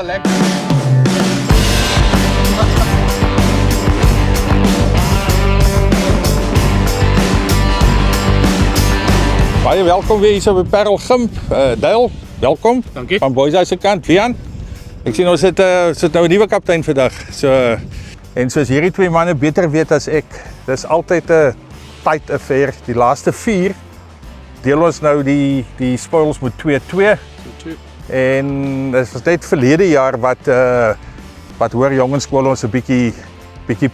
Baie welkom weer hier so by Parel Gimp. Dale, welkom. Dankie. Van Boyshuis se kant, Lian. Ek sien ons het nou 'n nuwe kaptein vandag. So en soos hierdie twee manne beter weet as ek, dis altyd 'n tight affair. Die laaste 4 deel ons nou die spoils met 2-2. En dit was net verlede jaar wat hoor jongenskool ons 'n bietjie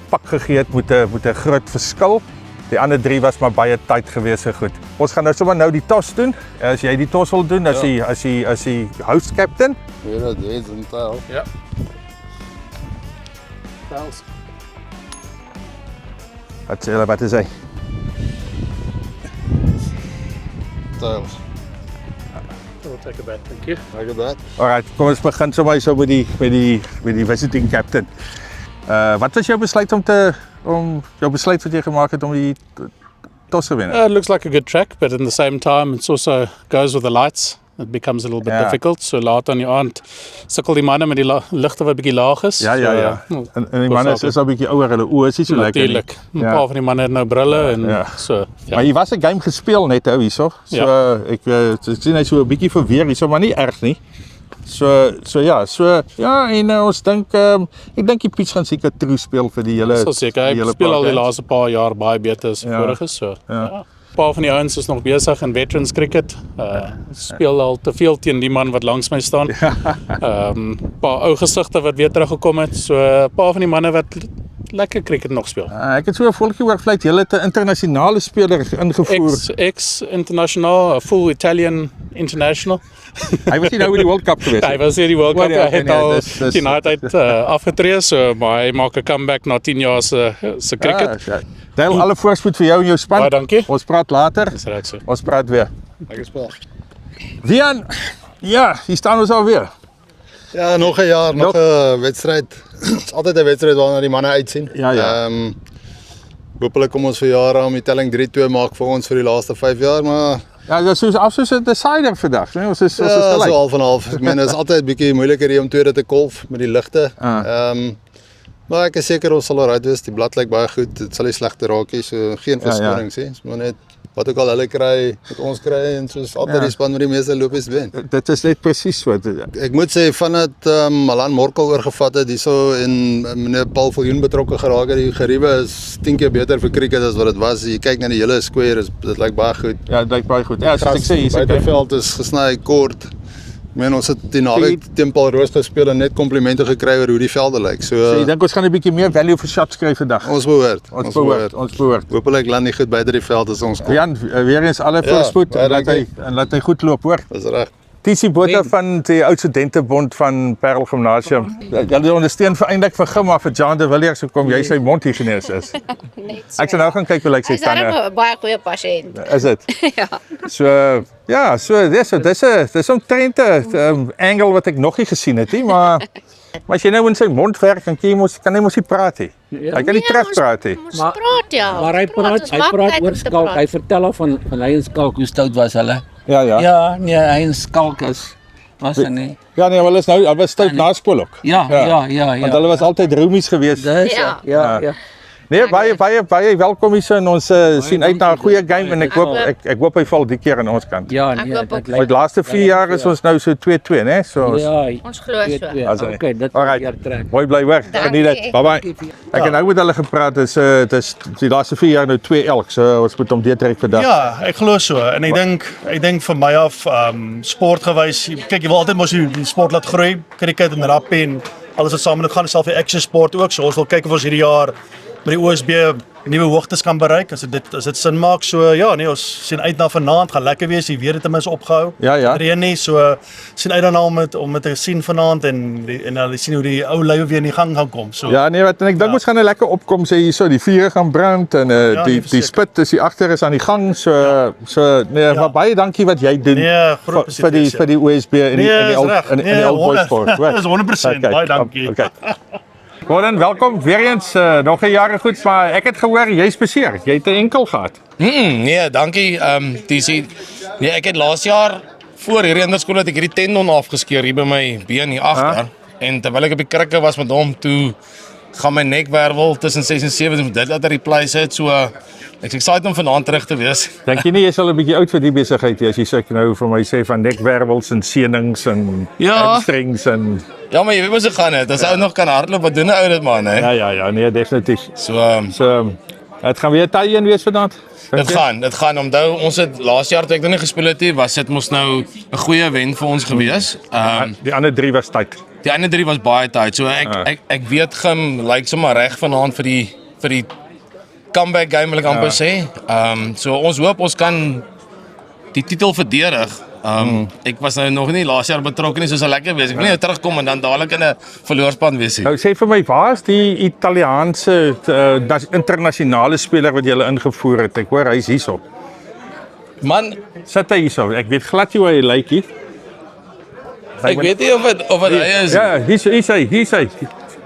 pak gegee het met 'n groot verskil. Die ander 3 was maar baie tight geweest, so goed. Ons gaan nou sommer nou die toss doen. As jy die toss wil doen, as die host captain. Ja, dat is een taal. Ja. Tails. Wat is hy? Tails. We'll take a bet, thank you. Like that. Alright, kom ons begin sommer so met die visiting captain. Wat was jou besluit jou besluit wat jy gemaak het om die toss te wen? It looks like a good track, but at the same time, it's also goes with the lights. It becomes a little bit difficult. So laat aan die aand sukkel die manne met die ligte wat bietjie laag is. Ja. So, En die manne is al bietjie ouer, hulle oë is nie so lekker nie. Natuurlijk. 'n paar van die manne het nou brille en so. Ja. Maar hier was 'n game gespeel net hierso. So ek sien hy so 'n bietjie verweer hierso, maar nie erg nie. En ons dink ek dink die Piets gaan seker true speel vir die hele. So seker, hy speel al die laaste paar jaar baie beter as vorige so. Ja. 'n paar van die ouens is nog besig in veterans cricket. Speel al te veel teen die man wat langs my staan. Paar ou gesigte wat weer teruggekom het. So 'n paar van die manne wat lekker cricket nog speel. Ek het so 'n voeltjie oorvlei, jy het 'n internasionale speler ingevoer. Ex-international, a full Italian international. Hy was nie nou by die World Cup geweest. Hy was hier die World Cup, hy het al dis- die United afgetree, so maar hy maak 'n comeback na 10 jaar se cricket. Deel alle voorspoed vir jou en jou span. Baie dankie. Ons praat later. Dis reg so. Ons praat weer. Lekker spel. Wian, ja, hier staan ons alweer. Ja, nog 'n jaar, nog 'n wedstryd. Het is altyd 'n wedstryd waarna die manne uitsien. Ja. Hopelijk kom ons vir jare om die telling 3-2 maak vir ons vir die laaste 5 jaar, maar Ja, dis soos 'n decider vandag, né? Ons is so gelyk. half en half. Ek meen, dit is altyd 'n bietjie moeiliker hier om tweede te kolf met die ligte. Maar ek is seker ons sal alright wees. Die blad lyk baie goed. Dit sal nie slegter raak nie, so geen verskonings nie. Dis maar net wat ook al hulle kry, wat ons kry en soos altyd die span met die meeste lopies wen. Dit is net presies so. Ek moet sê vandat Malan Morkel oorgevat het hierso en meneer Paul Viljoen betrokke geraak het, die geriewe is 10 keer beter vir cricket as wat dit was. Jy kyk na die hele square, dit lyk baie goed. Ja, dit lyk baie goed. Ja, soos ek sê, hier's 'n buiteveld is gesny kort. Ek meen ons het die naweek teen Paul Roos gespeel en net komplimente gekry oor hoe die velde lyk. So ek dink ons gaan 'n bietjie meer value vir shots kry vandag. Ons behoort. Hoopelik land nie goed buite die veld as ons kom. Jan, weer eens alle voorspoed en laat hy goed loop, hoor. Dis reg. Tisie Botha van die Oud Studentebond van Parel Gimnasium. Julle ondersteun vir eintlik vir Gim maar vir John de Villiers hoekom jy sy mondhygiënis is. Ek sal nou gaan kyk hoe lyk sy tande. Hy's 'n baie goeie pasiënt. Is dit? Ja. Dis omtrent 'n angle wat ek nog nie gesien het nie, maar as jy nou in sy mond werk, dan kan hy mos nie praat nie. Hy kan nie terugpraat nie. Ons praat ja. Maar hy praat oor skalk. Hy vertel al van hy en skalk, hoe stout was hulle? Ja. Ja, nee, hy en skalk was hy nie. Ja nee, hulle was stout naspool ook. Ja. Want hulle was altyd roomies geweest. Dis ja. Nee, baie welkom hier en ons sien uit na 'n goeie game en ek hoop hy val die keer aan ons kant. Ja, nee, dit Met die laaste 4 jaar is ons nou so 2-2, né? So Ja, Ons glo so. okay, dit Alright. weer trek. Mooi bly weg. Geniet dit. Bye. Ek het nou met hulle gepraat. Dis die laaste 4 jaar nou 2 elk. So ons moet hom deurtrek vandag. Ja, ek glo so en ek dink vir my af sportgewys, kyk jy wil altyd mos die sport laat groei, cricket en rugby en alles wat saam met gaan self die action sport ook. So ons wil kyk of ons hierdie jaar met die OSB nuwe hoogtes kan bereik as dit sin maak. So ja, nee, ons sien uit na vanaand, gaan lekker wees. Die weer het ten minste opgehou. Ja. Reën nie, so sien uit daarna om dit te sien vanaand en dan sien hoe die ou lui weer in die gang gaan kom. So Ja, nee, wat en ek dink ons gaan 'n lekker opkom sê hierso, die vuur gaan brand en die spit is hier agter is aan die gang. So maar baie dankie wat jy doen vir die OSB in die Old Boys Sport. Dis 100%. Baie dankie. Okay. Gordon, welkom weer eens. Nog 'n jaar goed, maar ek het gehoor jy's beseer. Jy het 'n enkel gehad. Nee, dankie. Nee, ek het laas jaar voor hierdie ander skool het ek hierdie tendon afgeskeur hier by my been hier agter. en terwyl ek op die krikke was met hom, toe gaan my nekwervel tussen 6 en 7 en dit laat hy replace het, so ek is excited om vanaand terug te wees. Dink jy nie jy sal 'n bietjie oud vir die besigheid as jy sê nou vir my sê van nekwervels en seunings en hamstrings en Ja, maar jy weet mos hoe gaan dit. As ou nog kan hardloop, wat doen 'n ou dit man, hè? Ja, nee, definitief. So dit gaan weer taai een wees vanaand. dit gaan onthou ons het laas jaar toe ek nog nie gespeel het nie, was dit mos nou 'n goeie wen vir ons gewees. Die ander 3 was tyd. Die ander 3 was baie tight. So ek weet Gim lyk sommer reg vanaand vir die comeback game wil ek amper sê. So ons hoop ons kan die titel verdedig. Ek was nou nog nie laas jaar betrokke nie, soos 'n lekker wees. Ek wil nie nou terugkom en dan dadelik in 'n verloorspan wees nie. Nou sê vir my, waar is die Italiaanse internasionale speler wat jy hulle ingevoer het? Ek hoor hy's hierso. Man, Sit hy hierso? Ek weet glad nie hoe hy lyk nie. ek weet nie of dit hy is. Ja, hier's hy.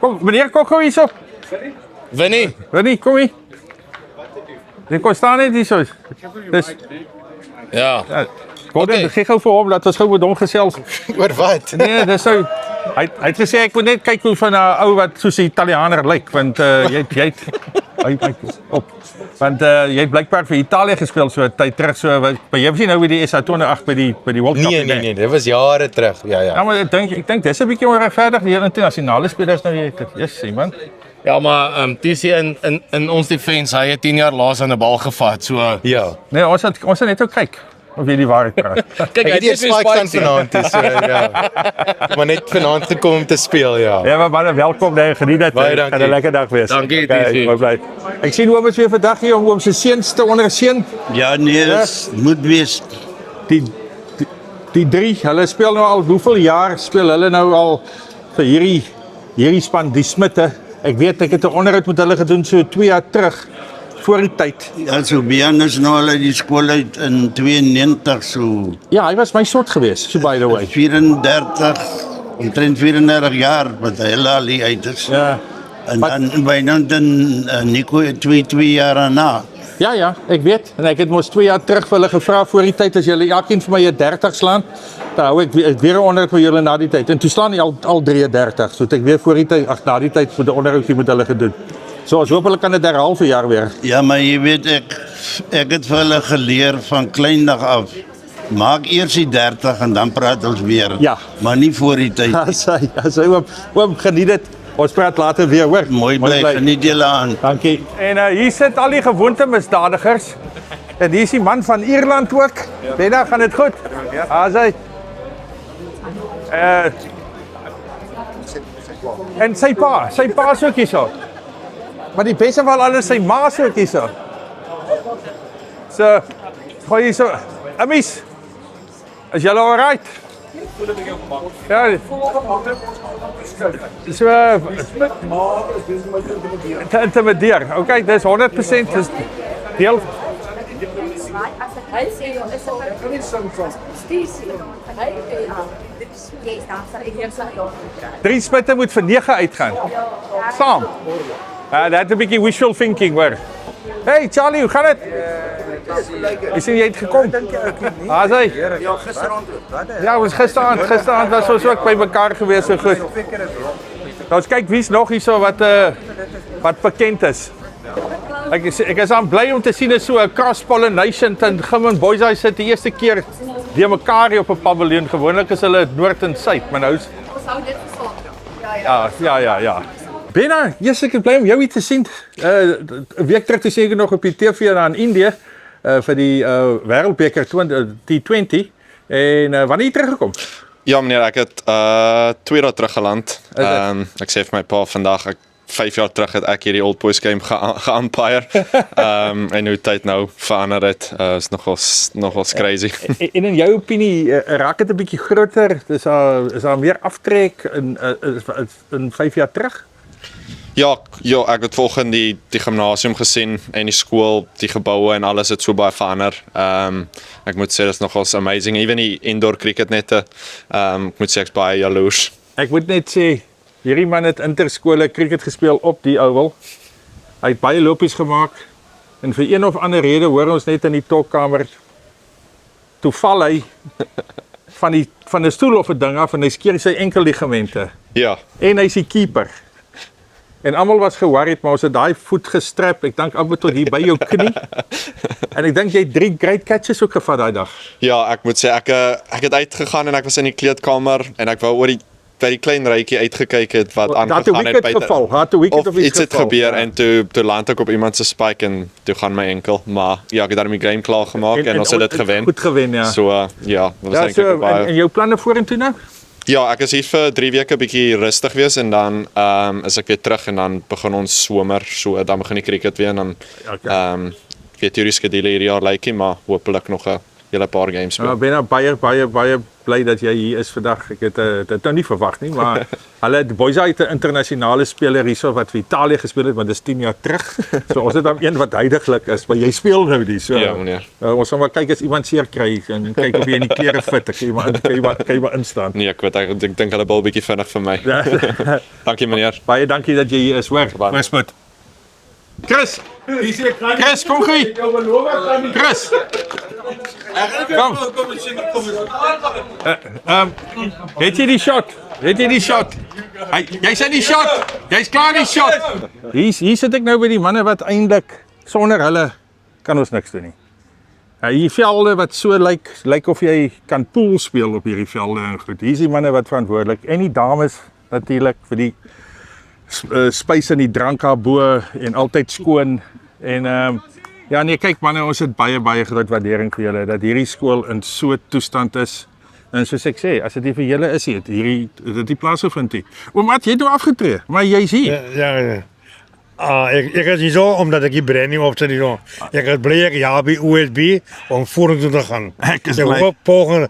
Kom, meneer, kom gou hierso. Winnie, kom hier. Jy kom staan net hierso. Dis ja. Gordon, gee gou vir hom dat ons gou met hom gesels. Oor wat? Nee, dis nou hy het gesê ek moet net kyk hoe van 'n ou wat soos 'n Italianer lyk, want jy op. Want jy het blykbaar vir Italië gespeel so 'n tyd terug, so by jy sien nou by die SA28 by die World Cup. Nee, dit was jare terug. Ja, maar ek dink dis 'n bietjie onregverdig die internasionale spelers nou jy yes, man. Ja, maar TC in ons defense, hy het 10 jaar laas aan 'n bal gevat. So Ja. Nee, ons het net ook kyk of jy die waarheid praat. kyk, Ek het eers spikes aan vanaand, so ja. Maar net vanaand gekom om te speel, ja. Ja, maar baie welkom daar, geniet dit. Baie dankie. Gaan 'n lekker dag wees. Dankie, Kijk, TC. baie bly. Ek sien oom is weer vandag hier om oom se seuns te ondersteun. Ja, nee, dit moet wees. Die 3, hulle speel nou al hoeveel jaar speel hulle nou al vir hierdie span, die Smitte. Ek weet ek het 'n onderhoud met hulle gedoen so 2 jaar terug voor die tyd. Ja, so Bian is nou al uit die skool uit in 92 so. Ja, hy was my soort geweest, so by the way. 34, omtrent 34 jaar wat hy al hier uit is. Ja. En dan byna dan Nico 2 jaar daarna. Ja, ek weet. En ek het mos 2 jaar terug vir hulle gevra voor die tyd as julle elkeen vir my 'n 30 slaan, dan hou ek weer 'n onderhoud vir julle na die tyd. En toe slaan die al 33, so het ek weer voor die tyd, na die tyd vir 'n onderhoudjie met hulle gedoen. So ons hoop hulle kan dit herhaal vir jaar weer. Ja, maar jy weet ek het vir hulle geleer van kleindag af. Maak eers die 30 en dan praat ons weer. Ja. Maar nie voor die tyd. As hy oom geniet dit. Ons praat later weer, hoor. Mooi bly, geniet julle aan. Dankie. En hier sit al die gewoonte misdadigers. En hier is die man van Ierland ook. Benna, gaan dit goed? As hy. En sy pa is ook hierso. Maar die beste van alles, sy ma is ook hierso. So, gooi hierso. Amies, is julle alright? Ja, so, te intimideer. Okay, dis 100%, dis deel. Drie Smitte moet vir 9 uitgaan. Saam. That's a bietjie wishful thinking, hoor. Hey Charlie, hoe gaan dit? Is jy het gekom? As hy? Ja, gisteraand. Ja, ons gisteraand was ons ook by mekaar gewees, so goed. Nou kyk wie's nog hierso wat bekend is. Ek is aan bly om te sien is so 'n cross pollination en Gim en Boys hy sit die eerste keer die mekaar hier op 'n paviljoen. Gewoonlik is hulle noord en suid, maar nou is Ja. Benna, yes, ek is bly om jou hier te sien. 'n week terug te sien ek nog op die TV daar in Indië vir die Wêreldbeker T20 en wanneer jy teruggekom? Ja meneer, ek het 2 dae terug geland. Ek sê vir my pa vandag 5 jaar terug het ek hierdie Old Boys game ge-umpire. En hoe tyd nou verander het, is nogals crazy. En in jou opinie, raak dit 'n bietjie groter? Is daar meer aftrek in 5 jaar terug? Ja, ek het volgens die gimnasium gesien en die skool, die geboue en alles het so baie verander. Ek moet sê, dit is nogals amazing. Even die indoor cricket nette, ek moet sê, ek is baie jaloers. Ek moet net sê, hierdie man het interskole cricket gespeel op die oval. Hy het baie lopies gemaak. En vir een of ander rede hoor ons net in die tokkamer, toe val hy van 'n stoel of 'n ding af en hy skeer sy enkelligamente. Ja. En hy's die keeper. En almal was ge-worried, maar ons het daai voet gestrap, ek dink amper tot hier by jou knie. En ek dink jy het 3 great catches ook gevat daai dag. Ja, ek moet sê ek het uitgegaan en ek was in die kleedkamer en ek wou oor by die klein ruitjie uitgekyk het wat aangegaan het by of iets het gebeur en toe land ek op iemand se spike en toe gaan my enkel, maar ja, ek het daarmee die game klaar gemaak en ons het dit gewen. Goed gewen, ja. So ja, was Ja, eintlik so, baie. en jou planne vorentoe nou? Ja, ek is hier vir 3 weke bietjie rustig wees en dan is ek weer terug en dan begin ons somer, so dan begin die cricket weer en dan ek weet hierdie skedule hierdie jaar lykie, maar hopelik nog 'n hele paar games speel. Ja, ben nou baie bly dat jy hier is vandag. Ek het dit nou nie verwag nie, maar hulle die boys het 'n internasionale speler hierso wat vir Italië gespeel het, maar dis 10 jaar terug. So ons het dan een wat huidiglik is, maar jy speel nou nie. So Ja, meneer. Ons gaan maar kyk as iemand seer kry en kyk of jy in die klere fit. Ek kan jy maar instaan. Nee, ek weet ek dink hulle bal bietjie vinnig vir my. Dankie meneer. Baie dankie dat jy hier is, hoor. Respect. Chris, kom gee. Chris. Kom. Het jy die shot? Jy's in die shot. Jy's klaar in die shot. Hier sit ek nou by die manne wat eintlik sonder hulle kan ons niks doen nie. Hier velde wat so lyk of jy kan pool speel op hierdie velde en goed. Hier's die manne wat verantwoordelik en die dames natuurlik vir die spys in die drank daarbo en altyd skoon en ja nee kyk manne, ons het baie groot waardering vir julle dat hierdie skool in so 'n toestand is. En soos ek sê, as dit nie vir julle is hier, dit die plaas gevind het. Oomad, jy het nou afgetree, maar jy's hier. Ja. Ik is niet zo, omdat ik die branding op zit. Ik is blij dat ik ja bij USB om vorentoe te gaan. Ek is de blij. volgende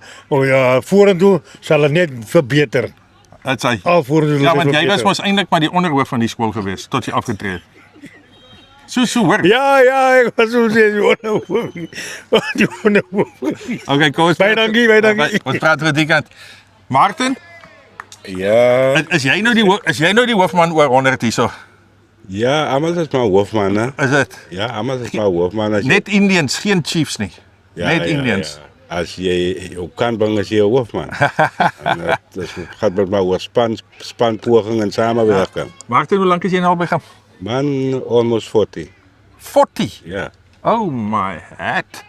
vorentoe zal het net verbeteren. Dit sê. Al vorentoe Ja, want jy was mos eintlik maar die onderhoof van die skool gewees tot jy afgetree het. So hoor. Ja, ik was zo steeds die onderhoof. Okay, kom ons. Baie dankie. Ons praat oor die kant. Martin? Ja. Is jy nou die hoofman oor 100 hierso? Ja, almal is maar hoofman, hè. Is dit? Ja, almal is maar hoofman. Net Indians, geen chiefs nie. Net Indians. Ja. As jy op kan bring as jy 'n hoofman. Dit gaat met maar oor spanpoging en samenwerking. Martin, hoe lank is jy nou al by gaan? Man, almost 40. 40? Ja. Oh my hat.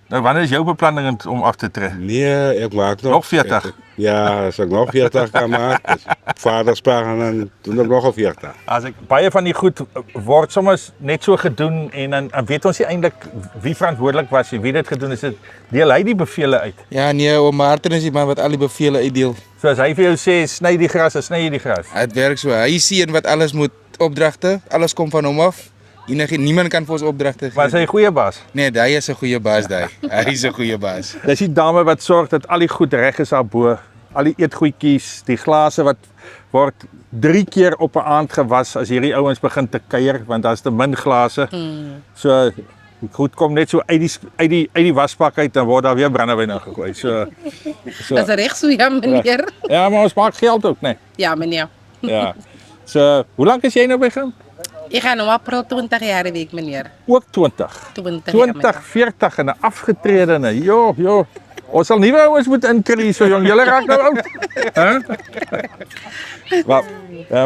Nou, wanneer is jou beplanning om af te tree? Nee, ek maak nog. Nog 40? Ja, as ek nog 40 kan maak, vaderspaar en dan doen ek nog 'n 40. As ek baie van die goed word soms net so gedoen en dan weet ons nie eintlik wie verantwoordelik was, wie dit gedoen het. Deel hy die bevele uit? Ja nee, oom Martin is die man wat al die bevele uitdeel. So as hy vir jou sê sny die gras, dan sny jy die gras. Dit werk so. Hy sien wat alles moet opdragte, alles kom van hom af. Niemand kan vir ons opdragte gee. Was hy 'n goeie baas? Nee, hy is 'n goeie baas daai. Hy is 'n goeie baas. Dis die dame wat sorg dat al die goed reg is daarbo. Al die eetgoedjies, die glase wat word 3 keer op 'n aand gewas as hierdie ouens begin te kuier want daar's te min glase. So goed kom net so uit die wasbak uit dan word daar weer brandewyn ingegooi. So Dat is reg so, ja meneer. Ja, maar ons maak geld ook, nee. Ja meneer. Ja. So, hoe lank is jy nou begin? Ik ga nou april 20 jaar een week meneer. Ook 20. 20, 40 en 'n afgetredene. Jo. Ons sal nuwe ouens moet inkry so jong. Julle raak nou oud. Hè?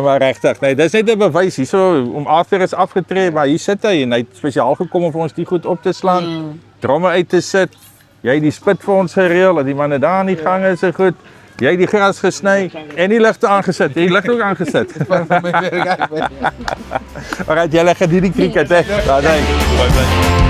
Maar regtig. Nee, dis net 'n bewys hierso om Arthur is afgetree, maar hier sit hy en hy het spesiaal gekom om vir ons die goed op te slaan. Dromme uit te sit. Jy die spit vir ons gereël, dat die manne daar in die gange is so goed. Jy het die gras gesny en die ligte aangesit. Jy lig ook aangesit. Alright, julle geniet die cricket hè. Bye.